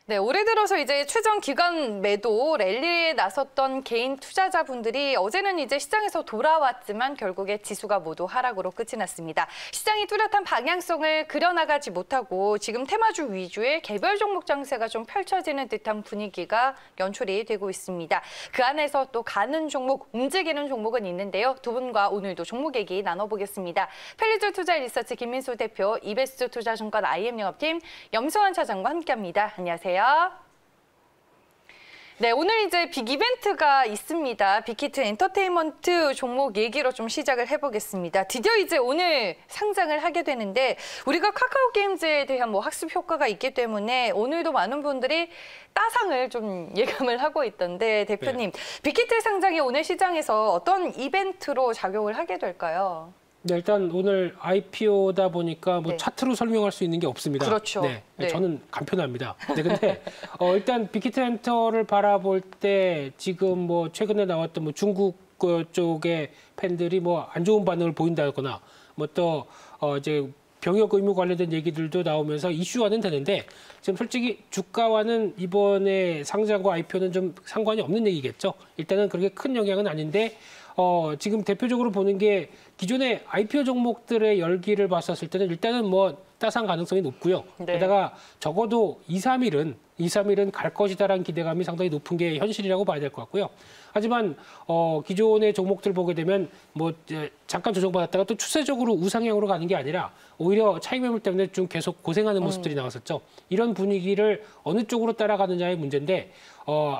네, 올해 들어서 이제 최전 기간 매도 랠리에 나섰던 개인 투자자분들이 어제는 이제 시장에서 돌아왔지만 결국에 지수가 모두 하락으로 끝이 났습니다. 시장이 뚜렷한 방향성을 그려나가지 못하고 지금 테마주 위주의 개별 종목 장세가 좀 펼쳐지는 듯한 분위기가 연출이 되고 있습니다. 그 안에서 또 가는 종목, 움직이는 종목은 있는데요. 두 분과 오늘도 종목 얘기 나눠보겠습니다. 펠리즈 투자 리서치 김민수 대표, 이베스트 투자증권 IM 영업팀 염소환 차장과 함께합니다. 안녕하세요. 네, 오늘 이제 빅 이벤트가 있습니다. 빅히트 엔터테인먼트 종목 얘기로 좀 시작을 해보겠습니다. 드디어 이제 오늘 상장을 하게 되는데 우리가 카카오 게임즈에 대한 학습 효과가 있기 때문에 오늘도 많은 분들이 따상을 좀 예감을 하고 있던데 대표님, 빅히트 상장이 오늘 시장에서 어떤 이벤트로 작용을 하게 될까요? 네, 일단 오늘 IPO다 보니까 차트로 설명할 수 있는 게 없습니다. 그렇죠. 네. 저는 간편합니다. 네, 근데 일단 빅히트 엔터를 바라볼 때 지금 최근에 나왔던 중국 쪽의 팬들이 안 좋은 반응을 보인다거나 또 이제 병역 의무 관련된 얘기들도 나오면서 이슈화는 되는데 지금 솔직히 주가와는 이번에 상장과 IPO는 좀 상관이 없는 얘기겠죠. 일단은 그렇게 큰 영향은 아닌데 지금 대표적으로 보는 게 기존의 IPO 종목들의 열기를 봤었을 때는 일단은 따상 가능성이 높고요. 네. 게다가 적어도 2, 3일은 갈 것이다라는 기대감이 상당히 높은 게 현실이라고 봐야 될 것 같고요. 하지만 기존의 종목들 보게 되면 잠깐 조정받았다가 또 추세적으로 우상향으로 가는 게 아니라 오히려 차익 매물 때문에 좀 계속 고생하는 모습들이 나왔었죠. 이런 분위기를 어느 쪽으로 따라가느냐의 문제인데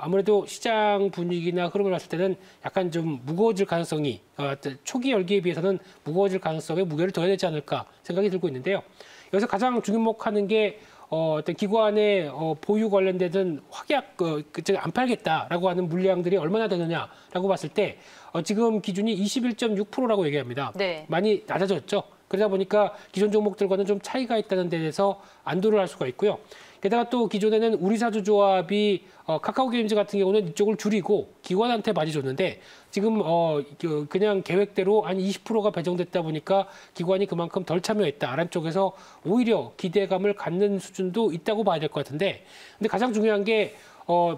아무래도 시장 분위기나 흐름을 봤을 때는 약간 좀 무거워질 가능성이 초기 열기에 비해서는 무거워질 가능성에 무게를 둬야 되지 않을까 생각이 들고 있는데요. 여기서 가장 주목하는 게 어떤 기관의 보유 관련되든 확약 안 팔겠다라고 하는 물량들이 얼마나 되느냐라고 봤을 때 지금 기준이 21.6%라고 얘기합니다. 네. 많이 낮아졌죠. 그러다 보니까 기존 종목들과는 좀 차이가 있다는 데 대해서 안도를 할 수가 있고요. 게다가 또 기존에는 우리사주조합이 카카오 게임즈 같은 경우는 이쪽을 줄이고 기관한테 많이 줬는데 지금 그냥 계획대로 한 20%가 배정됐다 보니까 기관이 그만큼 덜 참여했다라는 쪽에서 오히려 기대감을 갖는 수준도 있다고 봐야 될 것 같은데 근데 가장 중요한 게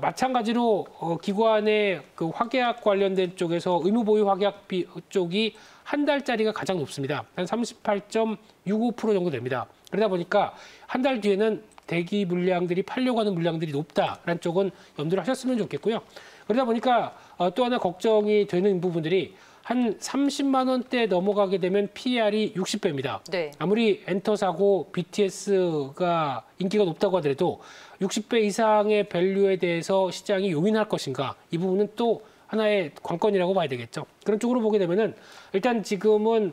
마찬가지로 기관의 그 확약 관련된 쪽에서 의무보유 확약 쪽이 한 달짜리가 가장 높습니다. 한 38.65% 정도 됩니다. 그러다 보니까 한 달 뒤에는 대기 물량들이 팔려고 하는 물량들이 높다라는 쪽은 염두를 하셨으면 좋겠고요. 그러다 보니까 또 하나 걱정이 되는 부분들이 한 30만 원대 넘어가게 되면 PER이 60배입니다. 네. 아무리 엔터사고 BTS가 인기가 높다고 하더라도 60배 이상의 밸류에 대해서 시장이 용인할 것인가 이 부분은 또 하나의 관건이라고 봐야 되겠죠. 그런 쪽으로 보게 되면은 일단 지금은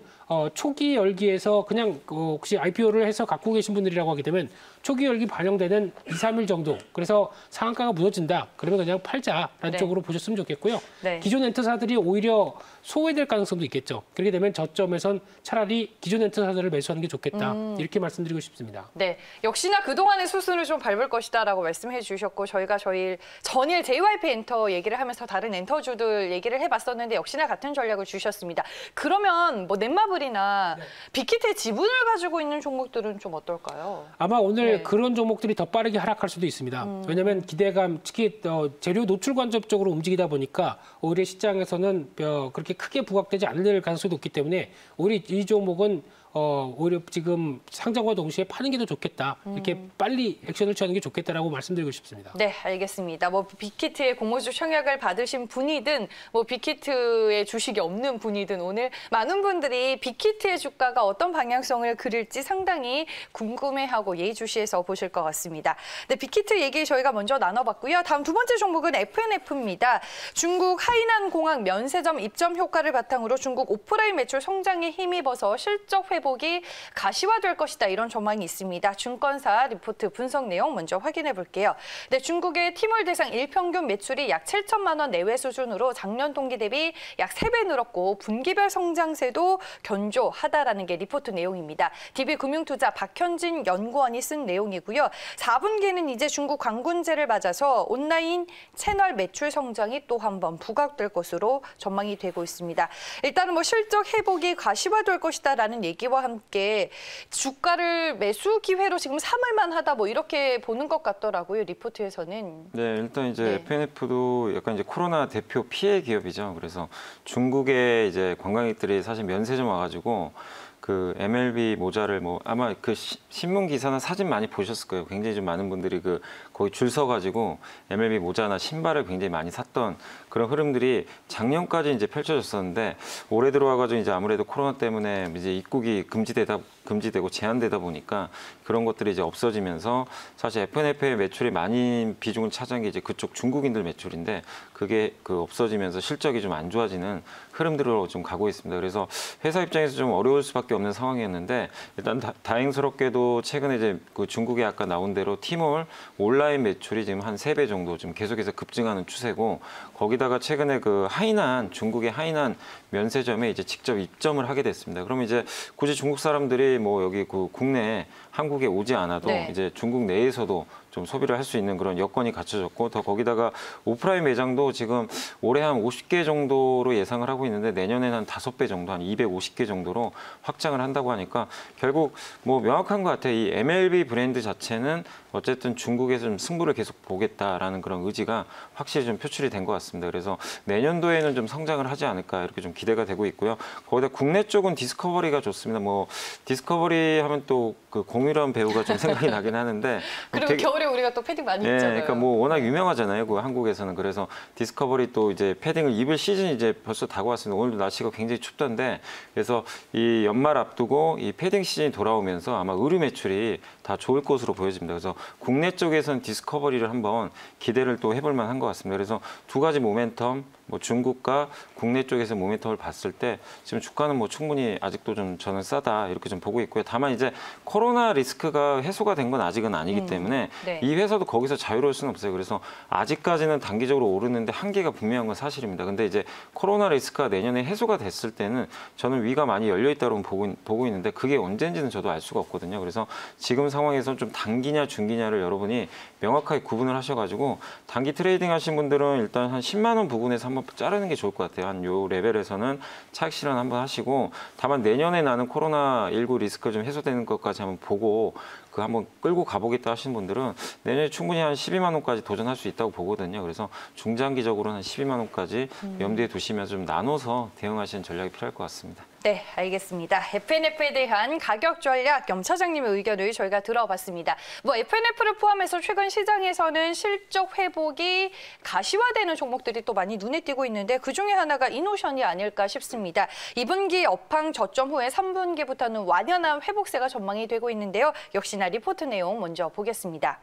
초기 열기에서 그냥 혹시 IPO를 해서 갖고 계신 분들이라고 하게 되면 초기 열기 반영되는 2, 3일 정도. 그래서 상한가가 무너진다. 그러면 그냥 팔자라는 쪽으로 보셨으면 좋겠고요. 네. 기존 엔터사들이 오히려 소외될 가능성도 있겠죠. 그렇게 되면 저점에선 차라리 기존 엔터사들을 매수하는 게 좋겠다. 이렇게 말씀드리고 싶습니다. 네, 역시나 그동안의 수순을 좀 밟을 것이다라고 말씀해 주셨고 저희가 전일 JYP 엔터 얘기를 하면서 다른 엔터주들 얘기를 해봤었는데 역시나 같은 전략을 주셨습니다. 그러면 넷마블이나 빅히트의 지분을 가지고 있는 종목들은 좀 어떨까요? 아마 오늘 그런 종목들이 더 빠르게 하락할 수도 있습니다. 왜냐하면 기대감, 특히 재료 노출 간접적으로 움직이다 보니까 오히려 시장에서는 그렇게 크게 부각되지 않을 가능성이 높기 때문에 오히려 이 종목은 오히려 지금 상장과 동시에 파는 게 더 좋겠다. 이렇게 빨리 액션을 취하는 게 좋겠다라고 말씀드리고 싶습니다. 네, 알겠습니다. 빅히트의 공모주 청약을 받으신 분이든 빅히트의 주식이 없는 분이든 오늘 많은 분들이 빅히트의 주가가 어떤 방향성을 그릴지 상당히 궁금해하고 예의주시해서 보실 것 같습니다. 네, 빅히트 얘기 저희가 먼저 나눠봤고요. 다음 두 번째 종목은 FNF입니다. 중국 하이난 공항 면세점 입점 효과를 바탕으로 중국 오프라인 매출 성장에 힘입어서 실적 회복이 가시화될 것이다. 이런 전망이 있습니다. 증권사 리포트 분석 내용 먼저 확인해 볼게요. 네, 중국의 티몰 대상 일평균 매출이 약 7천만 원 내외 수준으로 작년 동기 대비 약 3배 늘었고 분기별 성장세도 견조하다라는 게 리포트 내용입니다. DB금융투자 박현진 연구원이 쓴 내용이고요. 4분기는 이제 중국 관군제를 맞아서 온라인 채널 매출 성장이 또 한 번 부각될 것으로 전망이 되고 있습니다. 일단은 실적 회복이 가시화될 것이다라는 얘기와 문제와 함께 주가를 매수 기회로 지금 삼을 만하다 뭐 이렇게 보는 것 같더라고요. 리포트에서는. 네, 일단 이제 네. FNF도 약간 이제 코로나 대표 피해 기업이죠. 그래서 중국에 이제 관광객들이 사실 면세점 와가지고 그 MLB 모자를 뭐 아마 그 신문 기사나 사진 많이 보셨을 거예요. 굉장히 좀 많은 분들이 그 거기 줄 서가지고 MLB 모자나 신발을 굉장히 많이 샀던 그런 흐름들이 작년까지 이제 펼쳐졌었는데 올해 들어와가지고 이제 아무래도 코로나 때문에 이제 입국이 금지되고 제한되다 보니까 그런 것들이 이제 없어지면서 사실 FNF의 매출이 많이 비중을 차지한 게 이제 그쪽 중국인들 매출인데 그게 그 없어지면서 실적이 좀 안 좋아지는 흐름들로 좀 가고 있습니다. 그래서 회사 입장에서 좀 어려울 수밖에 없는 상황이었는데 일단 다행스럽게도 최근에 이제 그 중국에 아까 나온 대로 T몰 온라인 매출이 지금 한 3배 정도 좀 계속해서 급증하는 추세고 거기다가 최근에 그 하이난 중국의 하이난 면세점에 이제 직접 입점을 하게 됐습니다. 그러면 이제 굳이 중국 사람들이 뭐 여기 그 국내 한국에 오지 않아도 네. 이제 중국 내에서도 좀 소비를 할 수 있는 그런 여건이 갖춰졌고 더 거기다가 오프라인 매장도 지금 올해 한 50개 정도로 예상을 하고 있는데 내년에는 한 5배 정도, 한 250개 정도로 확장을 한다고 하니까 결국 뭐 명확한 것 같아요. 이 MLB 브랜드 자체는 어쨌든 중국에서 좀 승부를 계속 보겠다라는 그런 의지가 확실히 좀 표출이 된 것 같습니다. 그래서 내년도에는 좀 성장을 하지 않을까 이렇게 좀 기대가 되고 있고요. 거기다 국내 쪽은 디스커버리가 좋습니다. 뭐 디스커버리 하면 또 그 공유란 배우가 좀 생각이 나긴 하는데 그리고 되게- 겨울에 우리가 또 패딩 많이 예, 입잖아요. 그러니까 뭐 워낙 유명하잖아요. 그 한국에서는. 그래서 디스커버리 또 이제 패딩을 입을 시즌이 이제 벌써 다가왔습니다. 오늘도 날씨가 굉장히 춥던데 그래서 이 연말 앞두고 이 패딩 시즌이 돌아오면서 아마 의류 매출이 다 좋을 것으로 보여집니다. 그래서 국내 쪽에서는 디스커버리를 한번 기대를 또 해볼 만한 것 같습니다. 그래서 두 가지 모멘텀 뭐 중국과 국내 쪽에서 모멘텀을 봤을 때 지금 주가는 뭐 충분히 아직도 좀 저는 싸다 이렇게 좀 보고 있고요. 다만 이제 코로나 리스크가 해소가 된 건 아직은 아니기 때문에 네. 이 회사도 거기서 자유로울 수는 없어요. 그래서 아직까지는 단기적으로 오르는데 한계가 분명한 건 사실입니다. 근데 이제 코로나 리스크가 내년에 해소가 됐을 때는 저는 위가 많이 열려 있다고 보고 있는데 그게 언제인지는 저도 알 수가 없거든요. 그래서 지금 상황에서 좀 단기냐 중기냐를 여러분이 명확하게 구분을 하셔가지고 단기 트레이딩 하신 분들은 일단 한 10만 원 부근에서 한번 자르는 게 좋을 것 같아요. 한 요 레벨에서는 차익 실현 한번 하시고 다만 내년에 나는 코로나19 리스크 좀 해소되는 것까지 한번 보고 그 한번 끌고 가보겠다 하시는 분들은 내년에 충분히 한 12만 원까지 도전할 수 있다고 보거든요. 그래서 중장기적으로는 한 12만 원까지 염두에 두시면서 좀 나눠서 대응하시는 전략이 필요할 것 같습니다. 네, 알겠습니다. FNF에 대한 가격 전략 겸 차장님의 의견을 저희가 들어봤습니다. 뭐 FNF를 포함해서 최근 시장에서는 실적 회복이 가시화되는 종목들이 또 많이 눈에 띄고 있는데 그중에 하나가 이노션이 아닐까 싶습니다. 2분기 업황 저점 후에 3분기부터는 완연한 회복세가 전망이 되고 있는데요. 역시나 리포트 내용 먼저 보겠습니다.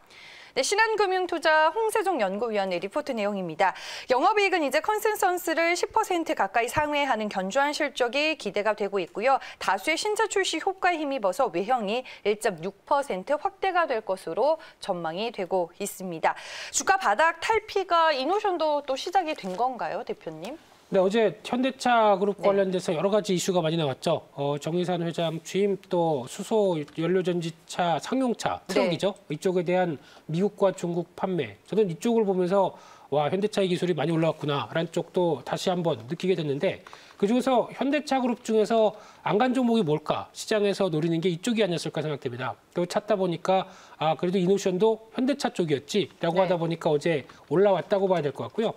네, 신한금융투자 홍세종 연구위원의 리포트 내용입니다. 영업이익은 이제 컨센서스를 10% 가까이 상회하는 견조한 실적이 기대가 되고 있고요. 다수의 신차 출시 효과에 힘입어서 외형이 1.6% 확대가 될 것으로 전망이 되고 있습니다. 주가 바닥 탈피가 이노션도 또 시작이 된 건가요, 대표님? 네, 어제 현대차 그룹 네. 관련돼서 여러 가지 이슈가 많이 나왔죠. 정의산 회장 취임 또 수소 연료전지차 상용차 트럭이죠. 이쪽에 대한 미국과 중국 판매. 저는 이쪽을 보면서 와 현대차의 기술이 많이 올라왔구나라는 쪽도 다시 한번 느끼게 됐는데 그중에서 현대차 그룹 중에서 안간 종목이 뭘까 시장에서 노리는 게 이쪽이 아니었을까 생각됩니다. 또 찾다 보니까 아 그래도 이노션도 현대차 쪽이었지라고 네. 하다 보니까 어제 올라왔다고 봐야 될 것 같고요.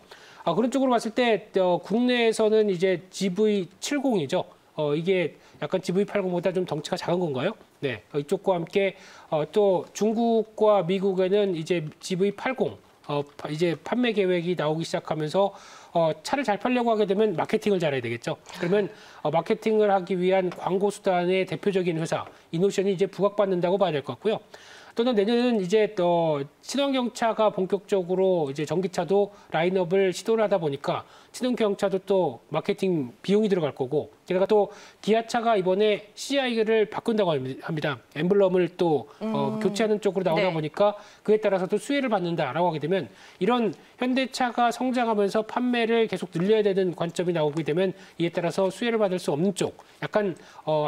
그런 쪽으로 봤을 때 국내에서는 이제 GV70이죠. 이게 약간 GV80보다 좀 덩치가 작은 건가요? 네, 이쪽과 함께 또 중국과 미국에는 이제 GV80 이제 판매 계획이 나오기 시작하면서 차를 잘 팔려고 하게 되면 마케팅을 잘해야 되겠죠. 그러면 마케팅을 하기 위한 광고 수단의 대표적인 회사 이노션이 이제 부각받는다고 봐야 될 것 같고요. 또는 내년에는 이제 또 친환경차가 본격적으로 이제 전기차도 라인업을 시도를 하다 보니까 친환경차도 또 마케팅 비용이 들어갈 거고 게다가 또 기아차가 이번에 CI를 바꾼다고 합니다. 엠블럼을 또 교체하는 쪽으로 나오다 네. 보니까 그에 따라서 또 수혜를 받는다라고 하게 되면 이런 현대차가 성장하면서 판매를 계속 늘려야 되는 관점이 나오게 되면 이에 따라서 수혜를 받을 수 없는 쪽 약간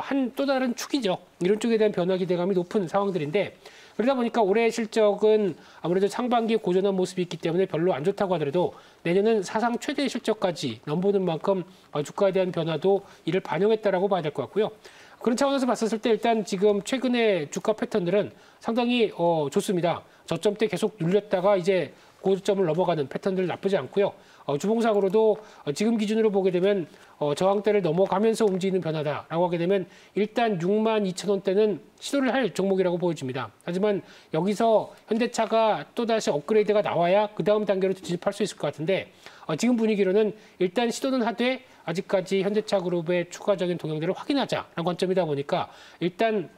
한 또 다른 축이죠. 이런 쪽에 대한 변화 기대감이 높은 상황들인데 그러다 보니까 올해 실적은 아무래도 상반기에 고전한 모습이 있기 때문에 별로 안 좋다고 하더라도 내년은 사상 최대 실적까지 넘보는 만큼 주가에 대한 변화도 이를 반영했다라고 봐야 될 것 같고요. 그런 차원에서 봤었을 때 일단 지금 최근에 주가 패턴들은 상당히 좋습니다. 저점대 계속 눌렸다가 이제 고점을 넘어가는 패턴들 나쁘지 않고요. 주봉상으로도 지금 기준으로 보게 되면 저항대를 넘어가면서 움직이는 변화다라고 하게 되면 일단 62,000원대는 시도를 할 종목이라고 보여집니다. 하지만 여기서 현대차가 또다시 업그레이드가 나와야 그 다음 단계로 진입할 수 있을 것 같은데 지금 분위기로는 일단 시도는 하되 아직까지 현대차 그룹의 추가적인 동향들을 확인하자라는 관점이다 보니까 일단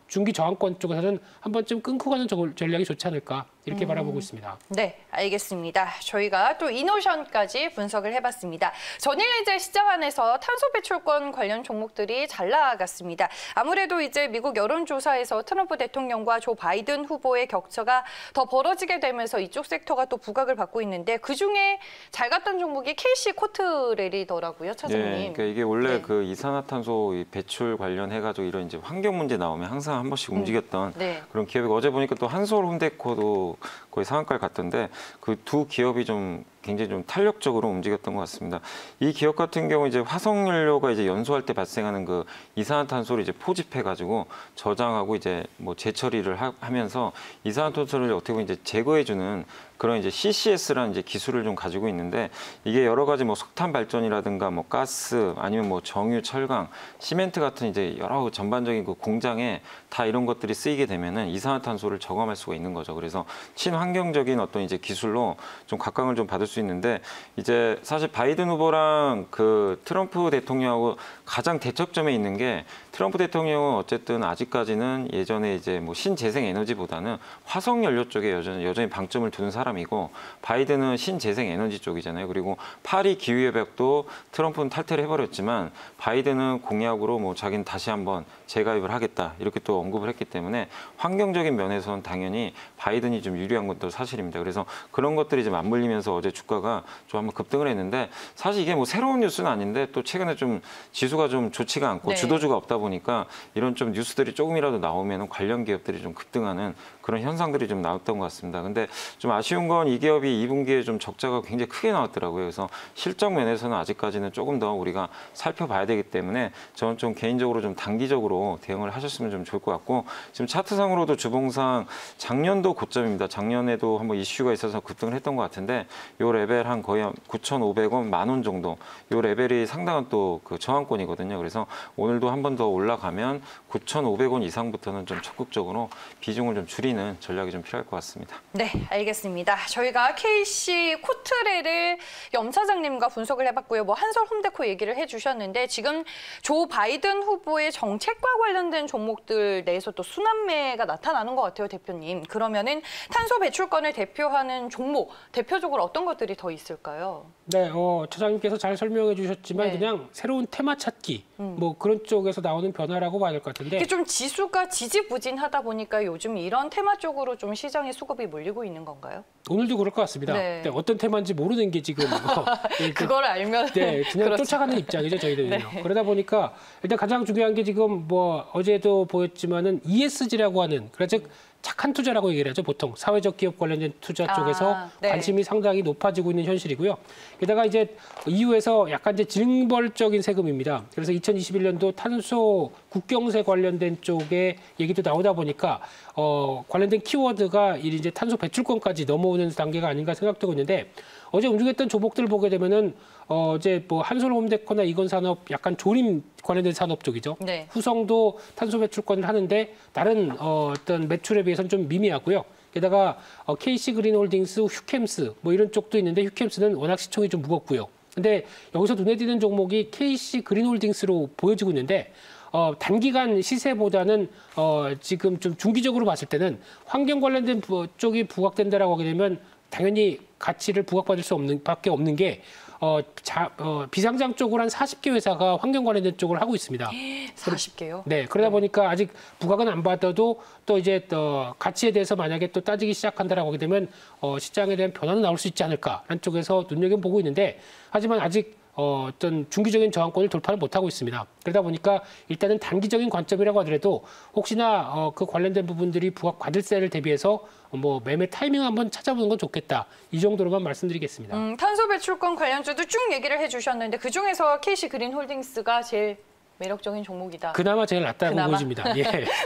중기 저항권 쪽에서는 한 번쯤 끊고 가는 전략이 좋지 않을까 이렇게 바라보고 있습니다. 네, 알겠습니다. 저희가 또 이노션까지 분석을 해봤습니다. 전일 이제 시장 안에서 탄소 배출권 관련 종목들이 잘 나아갔습니다. 아무래도 이제 미국 여론조사에서 트럼프 대통령과 조 바이든 후보의 격차가 더 벌어지게 되면서 이쪽 섹터가 또 부각을 받고 있는데 그중에 잘 갔던 종목이 KC 코트레일이더라고요, 차장님. 네, 그러니까 이게 원래 네. 그 이산화탄소 배출 관련해가지고 이런 이제 환경 문제 나오면 항상 한 번씩 움직였던 네. 그런 기업이고 어제 보니까 또 한솔 홈데코도 거의 상한가를 갔던데 그 두 기업이 좀 굉장히 좀 탄력적으로 움직였던 것 같습니다. 이 기업 같은 경우 이제 화석연료가 이제 연소할 때 발생하는 그 이산화탄소를 이제 포집해가지고 저장하고 이제 뭐 재처리를 하면서 이산화탄소를 어떻게 보면 이제 제거해주는 그런 이제 CCS라는 이제 기술을 좀 가지고 있는데 이게 여러 가지 뭐 석탄 발전이라든가 뭐 가스 아니면 뭐 정유, 철강, 시멘트 같은 이제 여러 전반적인 그 공장에 다 이런 것들이 쓰이게 되면은 이산화탄소를 저감할 수가 있는 거죠. 그래서 친환경적인 어떤 이제 기술로 좀 각광을 좀 받을 수 있는데 이제 사실 바이든 후보랑 그 트럼프 대통령하고 가장 대척점에 있는 게 트럼프 대통령은 어쨌든 아직까지는 예전에 이제 뭐 신재생 에너지보다는 화석 연료 쪽에 여전히 방점을 두는 사람이고 바이든은 신재생 에너지 쪽이잖아요. 그리고 파리 기후협약도 트럼프는 탈퇴를 해버렸지만 바이든은 공약으로 뭐 자기는 다시 한번 재가입을 하겠다 이렇게 또 언급을 했기 때문에 환경적인 면에서는 당연히 바이든이 좀 유리한 것도 사실입니다. 그래서 그런 것들이 이제 맞물리면서 어제 주가가 좀 한번 급등을 했는데 사실 이게 뭐 새로운 뉴스는 아닌데 또 최근에 좀 지수가 좀 좋지가 않고 네. 주도주가 없다 보니까 이런 좀 뉴스들이 조금이라도 나오면 관련 기업들이 좀 급등하는 그런 현상들이 좀 나왔던 것 같습니다. 근데 좀 아쉬운 건 이 기업이 2분기에 좀 적자가 굉장히 크게 나왔더라고요. 그래서 실적 면에서는 아직까지는 조금 더 우리가 살펴봐야 되기 때문에 저는 좀 개인적으로 좀 단기적으로 대응을 하셨으면 좀 좋을 것 같고 지금 차트상으로도 주봉상 작년도 고점입니다. 작년에도 한번 이슈가 있어서 급등을 했던 것 같은데 요 레벨 한 거의 9,500원, 10,000원 정도 요 레벨이 상당한 또 그 저항권이거든요. 그래서 오늘도 한 번 더 올라가면 9,500원 이상부터는 좀 적극적으로 비중을 좀 줄이는 전략이 좀 필요할 것 같습니다. 네, 알겠습니다. 저희가 KC 코트레를 염 차장님과 분석을 해봤고요. 뭐 한솔 홈데코 얘기를 해주셨는데 지금 조 바이든 후보의 정책과 관련된 종목들 내에서 또 순환매가 나타나는 것 같아요, 대표님. 그러면은 탄소 배출권을 대표하는 종목, 대표적으로 어떤 것들이 더 있을까요? 네, 차장님께서 잘 설명해 주셨지만 네. 그냥 새로운 테마 찾기 뭐 그런 쪽에서 나오는 변화라고 봐야 될 것 같은데 이게 좀 지수가 지지부진하다 보니까 요즘 이런 테마 쪽으로 좀 시장의 수급이 몰리고 있는 건가요? 오늘도 그럴 것 같습니다. 네. 네, 어떤 테마인지 모르는 게 지금 그걸 알면 네, 그냥 그렇죠. 쫓아가는 입장이죠, 저희들은요. 네. 그러다 보니까 일단 가장 중요한 게 지금 뭐 어제도 보였지만은 ESG라고 하는 즉 착한 투자라고 얘기를 하죠. 보통 사회적 기업 관련된 투자 쪽에서 네. 관심이 상당히 높아지고 있는 현실이고요. 게다가 이제 EU에서 약간 이제 징벌적인 세금입니다. 그래서 2021년도 탄소 국경세 관련된 쪽에 얘기도 나오다 보니까 관련된 키워드가 이제 탄소 배출권까지 넘어오는 단계가 아닌가 생각되고 있는데 어제 움직였던 종목들을 보게 되면은 어제 뭐 한솔 홈데코나 이건산업 약간 조림 관련된 산업 쪽이죠. 네. 후성도 탄소 배출권을 하는데 다른 어떤 매출에 비해서는 좀 미미하고요. 게다가 KC 그린홀딩스, 휴캠스 뭐 이런 쪽도 있는데 휴캠스는 워낙 시총이 좀 무겁고요. 근데 여기서 눈에 띄는 종목이 KC 그린홀딩스로 보여지고 있는데 단기간 시세보다는 지금 좀 중기적으로 봤을 때는 환경 관련된 쪽이 부각된다라고 하게 되면 당연히 가치를 부각받을 수 없는 밖에 없는 게 비상장 쪽으로 한 40개 회사가 환경 관련된 쪽을 하고 있습니다. 40개요? 네, 그러다 보니까 아직 부각은 안 받아도 또 이제 가치에 대해서 만약에 또 따지기 시작한다라고 하게 되면 시장에 대한 변화는 나올 수 있지 않을까라는 쪽에서 눈여겨보고 있는데 하지만 아직 어떤 중기적인 저항권을 돌파를 못하고 있습니다. 그러다 보니까 일단은 단기적인 관점이라고 하더라도 혹시나 그 관련된 부분들이 부각 과들세를 대비해서 뭐 매매 타이밍 한번 찾아보는 건 좋겠다. 이 정도로만 말씀드리겠습니다. 탄소 배출권 관련주도 쭉 얘기를 해주셨는데 그중에서 KC 그린홀딩스가 제일 매력적인 종목이다. 그나마 제일 낫다고 그나마? 보여집니다. 예.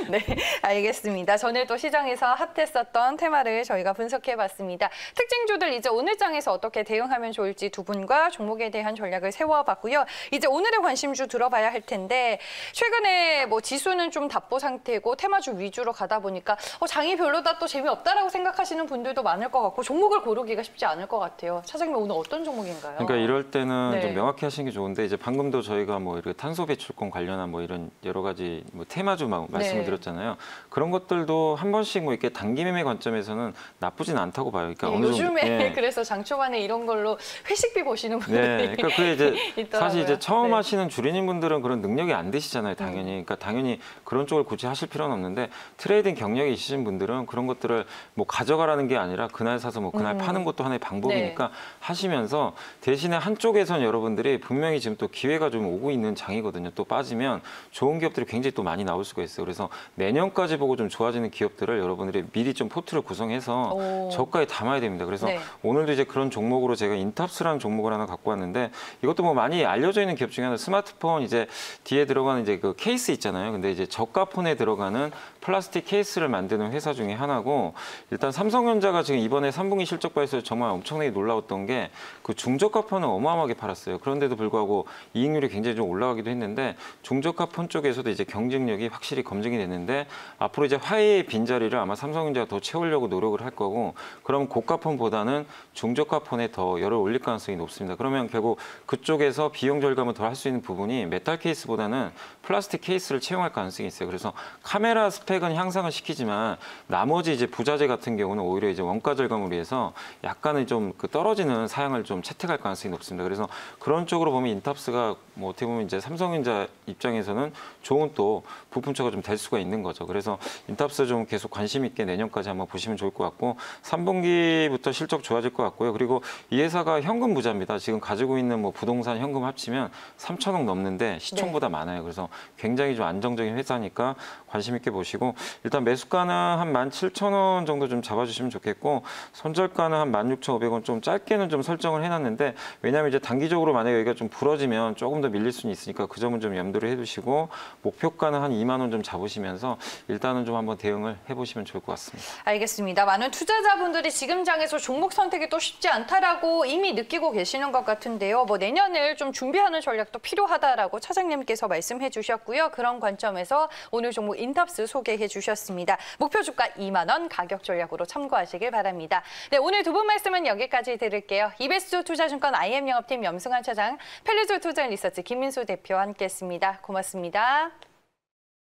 네, 알겠습니다. 전에 또 시장에서 핫했었던 테마를 저희가 분석해봤습니다. 특징주들 이제 오늘 장에서 어떻게 대응하면 좋을지 두 분과 종목에 대한 전략을 세워봤고요. 이제 오늘의 관심주 들어봐야 할 텐데 최근에 뭐 지수는 좀 답보 상태고 테마주 위주로 가다 보니까 장이 별로다 또 재미없다라고 생각하시는 분들도 많을 것 같고 종목을 고르기가 쉽지 않을 것 같아요. 차장님 오늘 어떤 종목인가요? 그러니까 이럴 때는 네. 좀 명확히 하시는 게 좋은데 이제 방금도 저희가 뭐 이렇게 탄소 배출권 관련한 뭐 이런 여러 가지 뭐 테마주 말씀을 네. 드렸잖아요. 그런 것들도 한 번씩 뭐 이렇게 단기 매매 관점에서는 나쁘진 않다고 봐요. 그러니까 예, 어느 정도 요즘에 그래서 장 초반에 이런 걸로 회식비 보시는 분들이 네, 그러니까 그게 이제 있더라고요. 사실 이제 처음 네. 하시는 주린이 분들은 그런 능력이 안 되시잖아요, 당연히. 그러니까 당연히 그런 쪽을 굳이 하실 필요는 없는데 트레이딩 경력이 있으신 분들은 그런 것들을 뭐 가져가라는 게 아니라 그날 사서 뭐 그날 파는 것도 하나의 방법이니까 하시면서 대신에 한쪽에선 여러분들이 분명히 지금 또 기회가 좀 오고 있는 장이거든요. 또 빠지면 좋은 기업들이 굉장히 또 많이 나올 수가 있어요. 그래서 내년까지 보고 좀 좋아지는 기업들을 여러분들이 미리 좀 포트를 구성해서 오. 저가에 담아야 됩니다. 그래서 네. 오늘도 이제 그런 종목으로 제가 인탑스라는 종목을 하나 갖고 왔는데 이것도 뭐 많이 알려져 있는 기업 중에 하나 스마트폰 이제 뒤에 들어가는 이제 그 케이스 있잖아요. 근데 이제 저가폰에 들어가는 플라스틱 케이스를 만드는 회사 중에 하나고 일단 삼성전자가 지금 이번에 3분기 실적 발표에서 정말 엄청나게 놀라웠던 게 그 중저가폰을 어마어마하게 팔았어요. 그런데도 불구하고 이익률이 굉장히 좀 올라가기도 했는데 중저가폰 쪽에서도 이제 경쟁력이 확실히 검증이 됐는데 앞으로 이제 화해의 빈자리를 아마 삼성전자가 더 채우려고 노력을 할 거고 그럼 고가폰보다는 중저가폰에 더 열을 올릴 가능성이 높습니다. 그러면 결국 그쪽에서 비용 절감을 더 할 수 있는 부분이 메탈 케이스보다는 플라스틱 케이스를 채용할 가능성이 있어요. 그래서 카메라 스펙은 향상을 시키지만 나머지 이제 부자재 같은 경우는 오히려 이제 원가 절감을 위해서 약간은 좀 그 떨어지는 사양을 좀 채택할 가능성이 높습니다. 그래서 그런 쪽으로 보면 인탑스가 뭐 어떻게 보면 이제 삼성전자 입장에서는 좋은 또 부품처가 좀 될 수가 있는 거죠. 그래서 인탑스 좀 계속 관심 있게 내년까지 한번 보시면 좋을 것 같고 3분기부터 실적 좋아질 것 같고요. 그리고 이 회사가 현금 부자입니다. 지금 가지고 있는 뭐 부동산 현금 합치면 3천억 넘는데 시총보다 많아요. 그래서 굉장히 좀 안정적인 회사니까 관심 있게 보시고 일단 매수가는 한 17,000원 정도 좀 잡아주시면 좋겠고 손절가는 한 16,500원 좀 짧게는 좀 설정을 해놨는데 왜냐하면 이제 단기적으로 만약에 여기가 좀 부러지면 조금 더 밀릴 수는 있으니까 그 점은 좀 염두를 해두시고 목표가는 한 2만 원 좀 잡으시면서 일단은 좀 한번 대응을 해보시면 좋을 것 같습니다. 알겠습니다. 많은 투자자분들이 지금 장에서 종목 선택이 또 쉽지 않다라고 이미 느끼고 계시는 것 같은데요. 뭐 내년을 좀 준비하는 전략도 필요하다라고 차장님께서 말씀해 주셨고요. 그런 관점에서 오늘 종목 인탑스 소개해 주셨습니다. 목표 주가 2만 원 가격 전략으로 참고하시길 바랍니다. 네, 오늘 두 분 말씀은 여기까지 드릴게요. 이베스트 투자증권 IM 영업팀 염승환 차장, 펠리조 투자 리서치 김민수 대표와 함께했습니다. 고맙습니다.